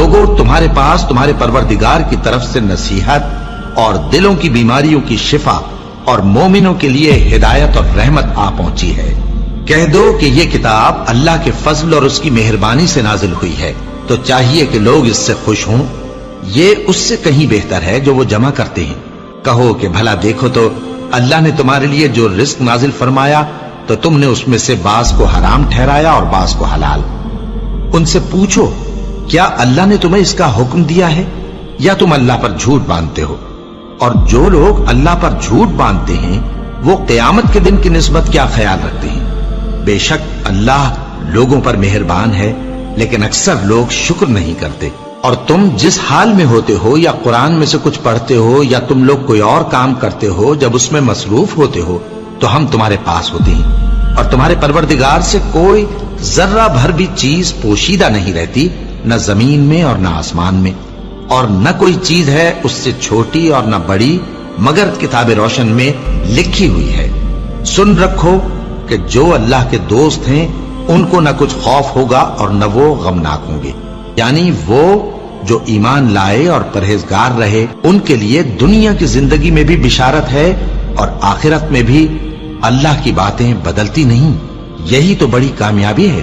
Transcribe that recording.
लोगों, तुम्हारे पास तुम्हारे परवरदिगार की तरफ से नसीहत और दिलों की बीमारियों की शिफा और मोमिनों के लिए हिदायत और रहमत आ पहुंची है। कह दो कि ये किताब अल्लाह के फजल और उसकी मेहरबानी से नाजिल हुई है, तो चाहिए कि लोग इससे खुश हों। ये उससे कहीं बेहतर है जो वो जमा करते हैं। कहो कि भला देखो तो अल्लाह ने तुम्हारे लिए जो रिस्क नाजिल फरमाया तो तुमने उसमें से बास को हराम ठहराया और बास को हलाल। उनसे पूछो, क्या अल्लाह ने तुम्हें इसका हुक्म दिया है या तुम अल्लाह पर झूठ बांधते हो? और जो लोग अल्लाह पर झूठ बांधते हैं वो क़यामत के दिन की निस्बत क्या ख्याल रखते हैं? बेशक अल्लाह लोगों पर मेहरबान है, लेकिन अक्सर लोग शुक्र नहीं करते। और तुम जिस हाल में होते हो, या कुरान में से कुछ पढ़ते हो या तुम लोग कोई और काम करते हो, जब उसमें मसरूफ होते हो तो हम तुम्हारे पास होते हैं। और तुम्हारे परवरदिगार से कोई जर्रा भर भी चीज पोशीदा नहीं रहती, न जमीन में और न आसमान में, और न कोई चीज है उससे छोटी और न बड़ी, मगर किताब रोशन में लिखी हुई है। सुन रखो कि जो अल्लाह के दोस्त हैं उनको न कुछ खौफ होगा और न वो गमनाक होंगे, यानी वो जो ईमान लाए और परहेजगार रहे, उनके लिए दुनिया की जिंदगी में भी बिशारत है और आखिरत में भी। अल्लाह की बातें बदलती नहीं, यही तो बड़ी कामयाबी है।